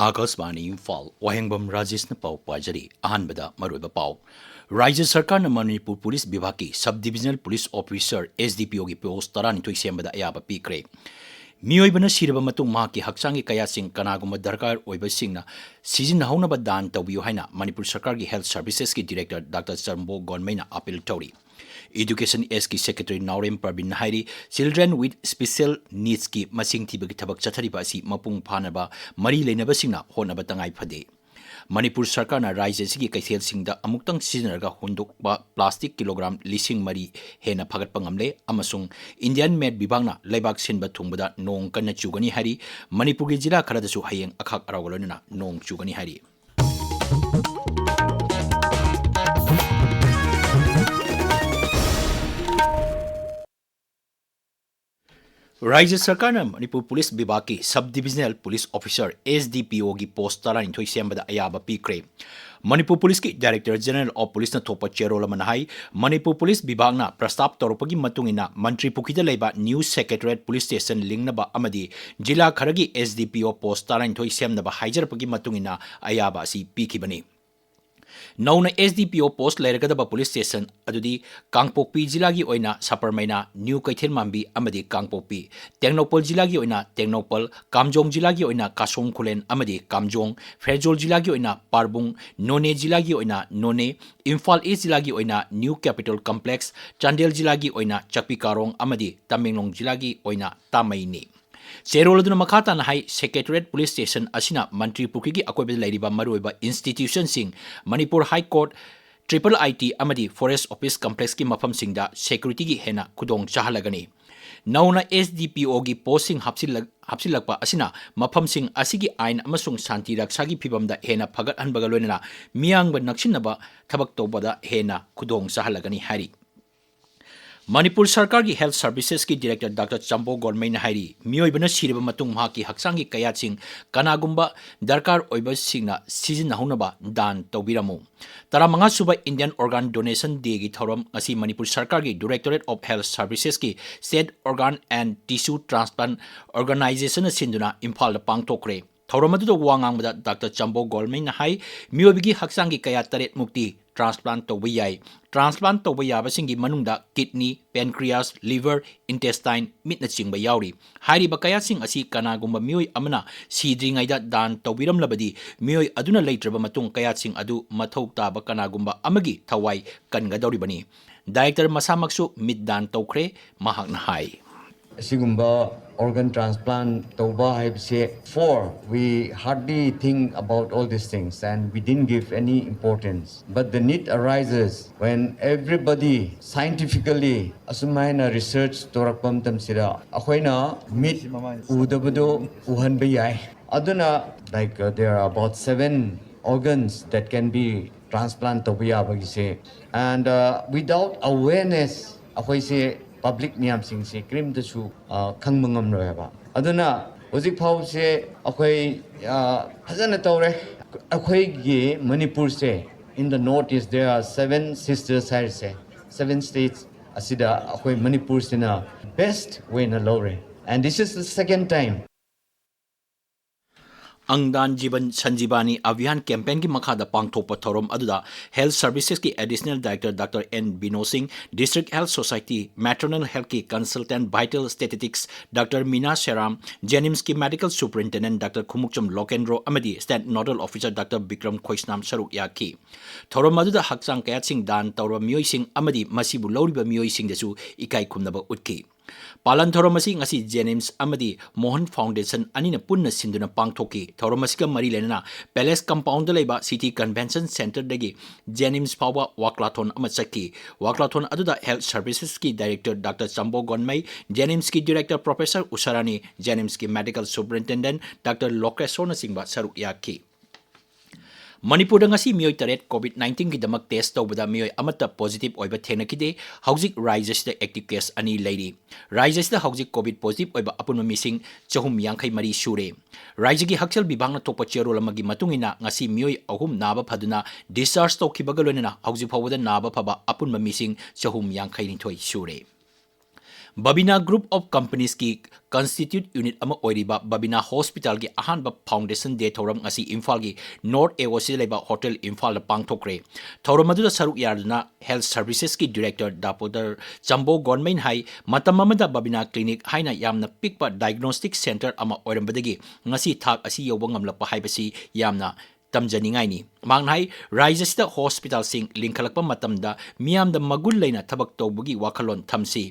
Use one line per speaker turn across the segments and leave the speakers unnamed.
Akasvani Imphal Wahengbam Rajesh na pau pajari ahanbada maruiba pau Raja Sarkar na Manipur Police Bibhaki Sub-Divisional Police Officer SDPO gi post taranithoi sembada ayaba pikre Mioibana siraba matung mahaki haksangi kayasing kanaguma darkar oibasingna sizinahonaba dan tawbiyo haina Manipur Sarkar gi Health Services ki Director Dr. Chambo Gonmaina appeal tori Education S ki Secretary Naurem Parbin Hairi Children with Special Needs ki masing tibagi tabak chathariba asi mapung phanaba mari leinaba singna honaba tangai phade Manipur Sarkar na Raja sigi kaithel singda amuktang sizinarga hundukba plastic kilogram lising mari hena phagat pangamle amasung Indian Med Bibangna Laibak Sinba Thungbada Nong Kana Chugani Hari Manipur gi jila kharadasu hayeng akhak arawgalona Nong Chugani Hari Raja Sarkar na Manipur Police Bibhaki Sub-Divisional Police Officer SDPO gi post taranithoi sembada ayaba pikre Manipur Police ki Director General of Police na thopa cherola manahai Manipur Police Bibhagna prastab torupagi matungina Mantri Pukida leiba New Secretariat Police Station lingnaba amadi jila kharagi SDPO post taranithoi semnaba haijarpagi matungina ayaba si pikibani Nauna SDPO post Lergadaba Police Station adudi Kangpokpi jilagi oina Saparmaina New Kaithel Mambi amadi Kangpokpi Tengnopal jilagi oina Tengnopal Kamjong jilagi oina Kasong Khulen amadi Kamjong Ferjol jilagi oina Parbung None jilagi oina None Imphal East jilagi oina New Capital Complex Chandel jilagi oina Chakpikarong amadi Tamenglong jilagi oina Tamaini Cheroladuna Makata na hai Secretariat Police Station asina Mantri Pukigi akobe lairiba maruiba institution sing Manipur High Court Triple IT amadi Forest Office Complex ki mafam singda security gi hena kudong chahalagani Nauna SDPO gi posting hapsilakpa asina mafam sing asigi ain amasung santi raksagi phibamda hena phagat hanbaga loinana miyangba naksinaba thabak tobada hena kudong chahalagani hari Manipur Sarkar ki Health Services ki Director Dr. Chambo Gonmaina Hairi Mioibana siraba matung mahaki haksangi kayatsing kanagumba darkar oiba singna sizinahonaba dan tawbiramu Taramanga suba Indian Organ Donation Day gi thoram asi Manipur Sarkar ki Directorate of Health Services ki State Organ and Tissue Transplant Organization sinduna Imphal da pangtokre Thoramadudha wangangbada Dr. Chambo Gonmaina hai mioibigi haksangi kaya taret mukti transplant to yai transplant to yabasingi manungda kidney pancreas liver intestine mitna chingba yauri hairi bakaya sing asi kanagumba mioi amana sidringaida dan tawbiram labadi mioi aduna leitraba matung kaya sing adu mathau taba kanagumba amagi thawai kangadoribani director masamaksu middan tawkhre mahakna hai
Sigumba organ transplant toba haibse 4 we hardly think about all these things and we didn't give any importance but the need arises when everybody scientifically asumaina research torakpam tamsira akhoina mit udabado uhanba yai aduna like there are about 7 organs that can be transplant toba bagise and without awareness akhoise public miyam sing se krim da su khang mangam ro ba aduna hojik phau se akhoi phajana tawre akhoi gi Manipur se in the north is there are 7 sisters side se 7 states asida akhoi Manipur se na best way na lore and this is the second time
Angdan Jiban Sanjibani Avihan campaign ki makhada pangthokpa thorom aduda Health Services ki Additional Director Dr. N. Bino Singh District Health Society Maternal Health ki Consultant Vital Statistics Dr. Mina Sheram Jenims ki Medical Superintendent Dr. Khumukcham Lokendro amadi State Nodal Officer Dr. Bikram Khoisnam Saruk Yaki thorom aduda hakchang kayat sing dan tawra mioi sing amadi masibu loriba mioi sing desu ikai khumnaba utki Palan Thoromasi ngasi Jenims amadi Mohan Foundation anina punna sinduna pangthoki Thoromasika mari lenana Palace Compound leba City Convention Center dagi Jenims Pawa Waklathon amachaki Waklathon aduda Health Services ki Director Dr. Chambo Gonmai Jenims ki Director Professor Usarani Jenims ki Medical Superintendent Dr. Lokesona Singba Saruk Yaki Manipur ngasi mioi taret COVID-19 ki damak test tawbada mioi amata positive oiba thenakide haujik rises the active case ani leiri rises the haujik COVID positive oiba apunma mising chahum yangkhai mari sure rise gi hakchal bibangna topa cherol amagi matungina ngasi mioi ahum naba phaduna discharge tawkhibaga lonena haujik phawada naba phaba apunma mising chahum yangkhai ni thoi sure Babina Group of Companies ki constitute unit ama oiriba Babina Hospital ki ahanba foundation day thoram ngasi Imphal ki North Ewosi leba Hotel Imphal da pangthokre. Thoram aduda saruk yarduna Health Services ki Director Dapodar Chambo Gonmain hai matam amada Babina Clinic haina yamna pikpa diagnostic center ama oirambadagi ngasi thak asi yoba ngamlakpa haibasi yamna tamjaningai ni mangnai raijasida hospital sing linkhalakpa matamda miyamda magul leina thabak tawbugi wakhalon thamsi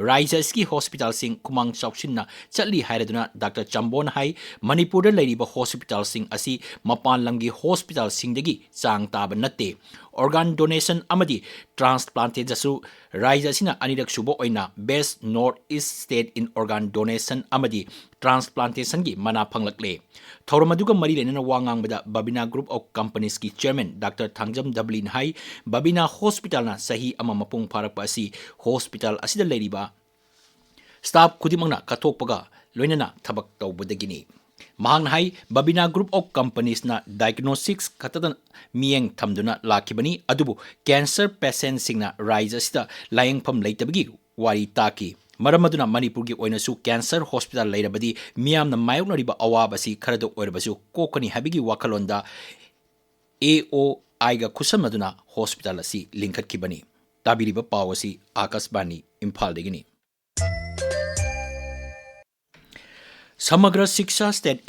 raijaski hospital sing kumang chawsinna chali hairaduna Dr. Chambon hai Manipur da leiriba hospital sing asi mapan langi hospital sing dagi chang taba natte organ donation amadi transplanted jasu raijasina anirak subo oina best north east state in organ donation amadi transplantation gi mana phanglakle thoramaduga mari lenana wangang bada Babina Group of Companies ki chairman Dr. Thangjam Dablin hai Babina Hospital na sahi ama mapung pharakpa asi hospital asida leiriba staff khudimangna kathokpaga loinana thabak tawbadagini mahang hai Babina Group of Companies na diagnostics katadan miyeng thamduna lakibani adubu cancer patient singna rise asida layengpham leitabagi wari taki Maramaduna Manipur ki oinasu cancer hospital leirabadi miyamna mayoknariba awabasi kharado oirabasu kokani habigi wakalonda AOI ga kusamaduna hospital asi linkat kibani tabiriba pawasi Akasbani Imphal degini Samagra Shiksha State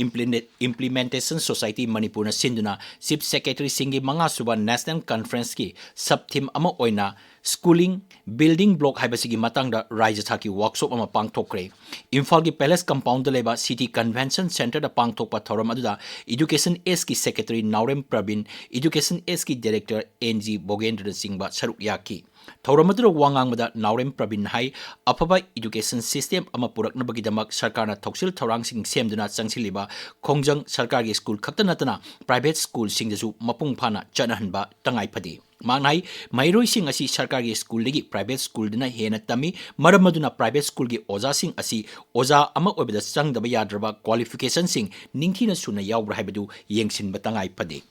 Implementation Society Manipur na sinduna Chief Secretary Singi Manga Suba National Conference ki subtheme ama oina schooling building block haibasigi matangda raija thaki workshop ama pangthokre Imphal ki Palace compound leba City Convention Center da pangthokpa thoram aduda Education S ki Secretary Naurem Pravin Education S ki Director NG Bogendra Singba saruk yaki Thauramadu wangang mada Naurem Pravin hai afaba education system ama puraknabagi damak sarkarna thoksil thorang sing semduna changsiliba khongjang sarkar gi school khakta natana private school sing jasu mapung phana chanahanba tangai phadi mangnai mairoi sing asi sarkar gi school legi private school dina hena tami maramaduna private school gi oja sing asi oja ama obeda changdaba yadraba qualification sing ningthina suna yawbra haibadu yengsin batangai phadi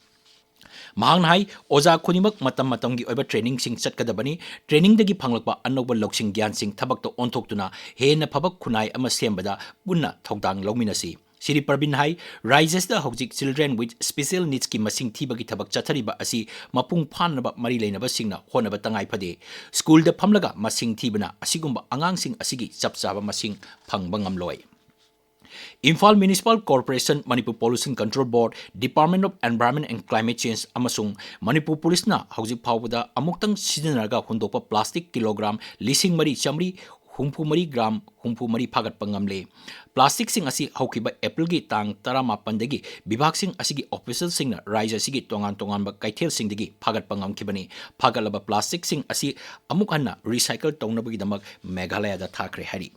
Mahang hai oja khunimak matam gi oiba training sing chatkadabani training dagi phanglakpa anoba loksing gyan sing thabak to onthoktuna hena phabak khunai ama sembada punna thokdang lawminasi Siri Parvin hai rises the hojik children with special needs ki masing thibagi thabak chathariba asi mapung phanaba mari leinaba singna honaba tangai phade school da phamlaga masing thibana asigumba angang sing asigi chapchaba masing phangba ngamloi Imphal Municipal Corporation, Manipur Pollution Control Board, Department of Environment and Climate Change, Amasung, Manipur Police na Hauzik Pawada, Amuktang Sidanaga Hundopa Plastic Kilogram, Lising Mari Chamri, Humpu Mari Gram, Humpu Mari Pagat Pangamle. Plastic sing asi Haukiba April gi tang Tarama Pandegi, Bibak sing asigi official sing Rise asigi Tongan ba Kaitel sing digi Pagat Pangam Kibani, Pagalaba Plastic sing asi Amukana, Recycle Tongnabagi Damak, Meghalaya da Thakre Hari.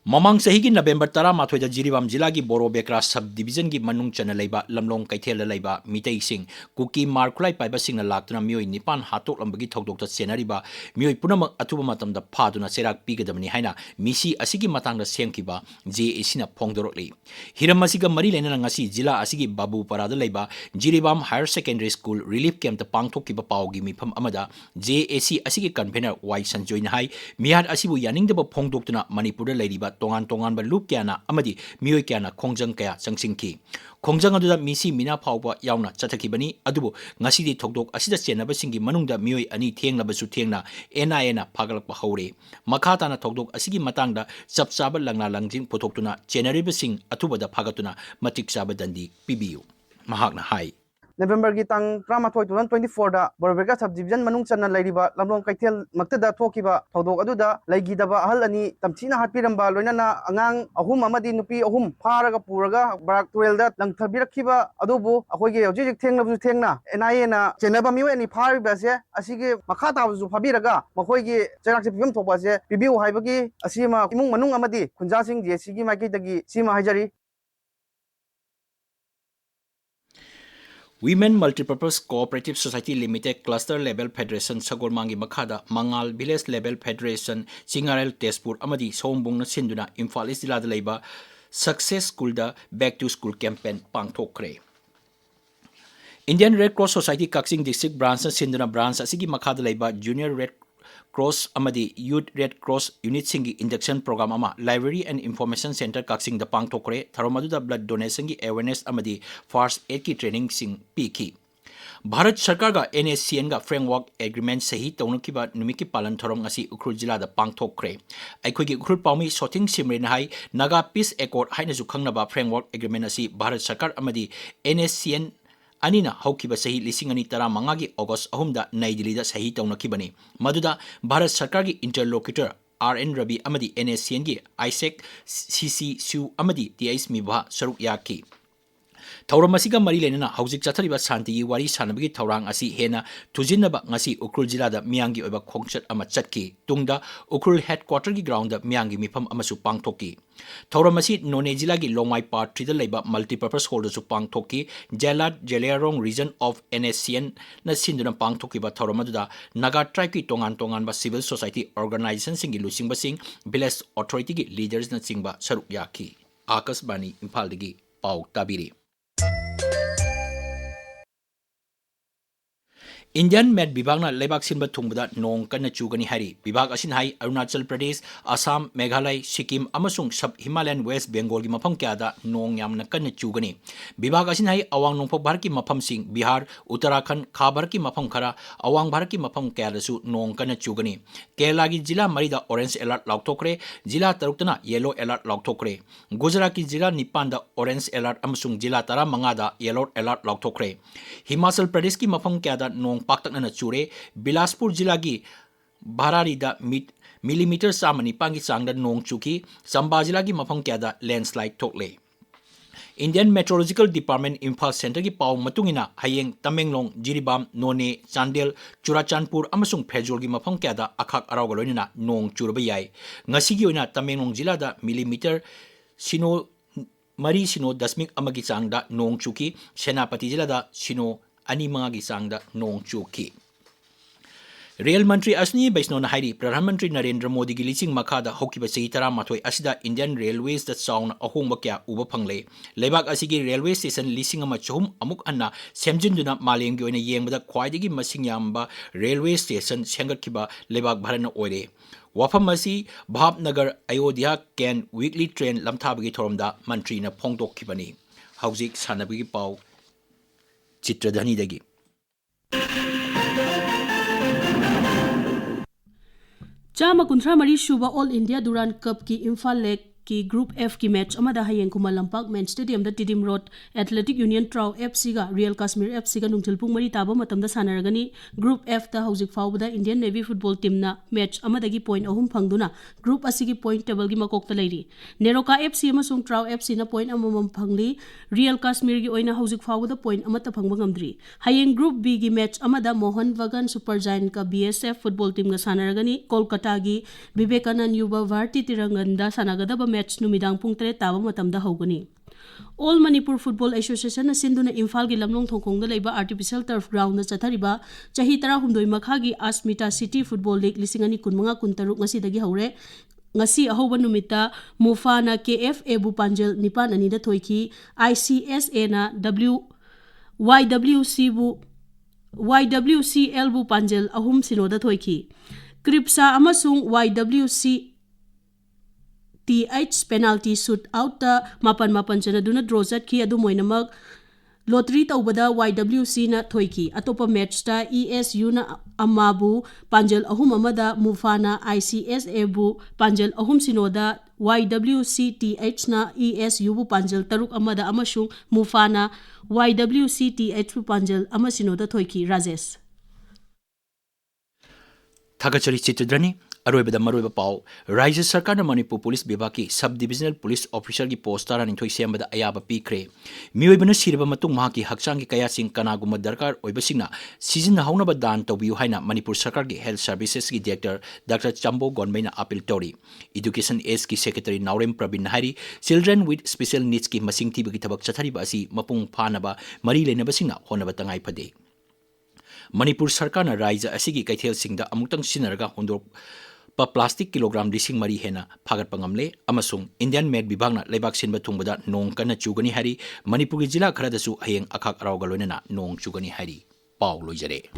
Mamang sahigi November 13 da Jiribam Jila gi Boro Bekra subdivision gi manung chana leiba lamlong kaithel leiba mitei sing kuki markulai paiba sing na laktuna mioi nipan hatok lambagi thokdok ta senariba mioi punamak atuba matam da phaduna serak pigadamani haina misi asigi matang da semkiba JAC na phongdorokli hiram asiga mari lena ngasi jila asigi babu parada leiba Jiribam Higher Secondary School Relief Camp ta pangthokiba pawgi mifam amada JAC asigi convener Y Sanjoy na hai mihad asibu yaningdaba phongdoktuna Manipur da leiriba tongan ba loop kya na amadi mioi kya na khongjang kaya changsingki khongjang aduda misi mina phawba yauna chathakibani adubu ngasi di thokdok asida chenaba singi manungda mioi ani thenglaba su thengna NIA na phagalakpa hore makhata na thokdok asigi matangda chapchaba langna langjing photoktuna chenariba sing athubada phagatuna matik chaba dandi pibiu mahakna hai
November ki tang 2024 da Borberga subdivision manung channa leiriba lamlong kaithel maktada thokiba thodok aduda leigidaba ahal ani tamchina hatpiramba loinana angang ahum amadi nupi ahum pharaga puraga barak 12 da langthabirakhiba adubu akoige hojik thengnabu thengna NIA na chenaba miwe ani phariba se asige makha tabu phabiraga makoige charak se pim thokba se pibiu haibagi asima imung manung amadi khunja sing je sigi maiki dagi sima haijari
Women Multipurpose Cooperative Society Limited Cluster Level Federation Sagolmangi Makhada Mangal Village Level Federation Singarel Tespur Amadi Sombung na Sinduna Imphal East Jilada Leiba Success School da Back to School Campaign Pangthokre Indian Red Cross Society Kaksing District Branch Sinduna Branch asigi Makhada Leiba Junior Red Cross amadi Youth Red Cross Unit singi induction program ama Library and Information Center Kaksing da pangthokre tharomaduda blood donation gi awareness amadi first aid ki training sing piki Bharat Sarkar ga NSCN ga framework agreement sahi taunakiba numiki palan thorong asi Ukhrul jila da pangthokre aikoi gi Ukhrul paumi sorting simrin hai Naga Peace Accord haina ju khangnaba framework agreement asi Bharat Sarkar amadi NSCN Anina haukiba sahi lisingani tara mangagi August ahumda Nai Delhi da sahi taunakibani maduda Bharat Sarkar gi interlocutor RN Rabi amadi NSCN gi ISEC CC Su amadi TIS Mibha saruk yaki Thauram asiga mari lenana hauzik chathariba santigi wari sanabagi thaurang asi hena thujinaba ngasi Ukhrul jila da miyangi oiba khongchat ama chatki tungda Ukhrul headquarter gi ground da miyangi mifam amasu pangthoki Thauram asi None jila gi Longmai part 3 da leiba multipurpose hall da su pangthoki Jalad Jalayarong region of NSCN na sinduna pangthoki ba thauram aduda Naga tribe ki tongan tongan ba civil society organization singi lusing ba sing village authority gi leaders na singba saruk yaki Akasbani Imphal dagi pau tabiri Indian Med Bibagna Lebak Sinba Tungbuda Nong Kana Chugani Hari Bibag Asin Hai Arunachal Pradesh Assam Meghalaya Sikkim Amasung Sub Himalayan West Bengal gi mafam kyada nong yamna kana chugani Bibag Asin Hai Awang Nongpok Bhar ki mafam sing Bihar Uttarakhand Khabar ki mafam khara Awang Bhar ki mafam kyada su nong kana chugani Kerala gi jila marida orange alert lauktokre jila taruktana yellow alert lauktokre Gujarat ki jila nipanda orange alert amasung jila tara mangada yellow alert lauktokre Himachal Pradesh ki mafam kyada nong Paktak na chure Bilaspur jila gi Bharari da millimeter samani pangi sangda nong chuki Samba jila gi mafam kyada landslide tokle Indian Meteorological Department Imphal Center gi pau matungina hayeng Tamenglong Jiribam None Chandel Churachandpur amasung Phejol gi mafam kyada akhak arau galoina nong churba yai ngasi gi oina Tamenglong jila da millimeter sino mari sino dasmik amagi sangda nong chuki Senapati jila da sino Ani mga gisangda nong chuki. Rail Mantri Asni Baisno na Hari Pradhan Mantri Narendra Modi gi lising makada hokiba sahi tara mathoi asida Indian Railways da sound ahongba kya uba phangle lebak asigi railway station lising ama chum amuk anna semjinduna maleng gi oina yengbada khwaidagi masing yamba railway station sengatkiba lebak bharana oire wafam asi Bhavnagar Ayodhya Ken weekly train lamthabagi thoromda mantri na phongdokkibani hauzik sanabagi pau Chitradhani dagi
Chama kuntra mari shuba All India Durand Cup ki Imphal Lake ki Group F ki match amada hayeng Kumal Lampak Main Stadium da Tidim Road Athletic Union Trau FC ga Real Kashmir FC ga nungthil pung mari taba matam da sanaragani Group F da hauzik fawbada Indian Navy football team na match amada gi point ahum phangduna group asigi point table gi makok ta leiri Neroka FC amasung Trau FC na point amamam phangli Real Kashmir gi oina hauzik fawbada point amata phangba ngamdri hayeng Group B gi match amada Mohan Bagan Super Giant ka BSF football team ga sanaragani Kolkata gi Vivekanand Yuva Bharati Tiranganda sanagadaba match numidang pung 3 taba matamda hogani All Manipur Football Association na sinduna Imphal gi lamlong thongkong da leiba artificial turf ground na chathariba chahi tara humdoi makha gi Asmita City Football League lisingani kunmanga kuntaruk ngasi dagi haure ngasi ahoba numita Mufana KFA bu Panjel nipan ani da thoiki ICSA na YWCL bu Panjel ahum sinoda thoiki Kripsa amasung YWC TH penalty shoot out ta mapan chana duna draw zat ki adu moinamak lottery taubada YWC na thoiki atopa match ta ESU na amabu Panjel ahum amada Mufana ICSA bu Panjel ahum sinoda YWCTH na ESU bu Panjel taruk amada amasung Mufana YWCTH bu Panjel amasinoda thoiki Rajesh
Thagachari Chitradhani Aroibada Maroiba Pau Rajya Sarkar na Manipur Police Bibaki Sub Divisional Police Officer gi post tara nithoi sembada ayaba pikre miyoibana sirba matung mahaki hakchang gi kaya sing kanaguma darkar oibasingna season haunaba dan tobiu haina Manipur Sarkar gi Health Services gi Director Dr. Chambo Gonbaina appeal tori Education Ace ki Secretary Naurem Prabin Hari Children with Special Needs ki masing tibagi tabak chathariba asi mapung phanaba mari lenabasingna honaba tangai phade Manipur Sarkar na Rajya asigi kaithel singda amutang sinaraga hondok pa plastic kilogram dising mari hena phagat pangamle amasung Indian Med Bibagna leibak sinba thungbada nong kana chugani hari Manipur jila kharadasu hayeng akhak arau galonena nong chugani hari pau loijare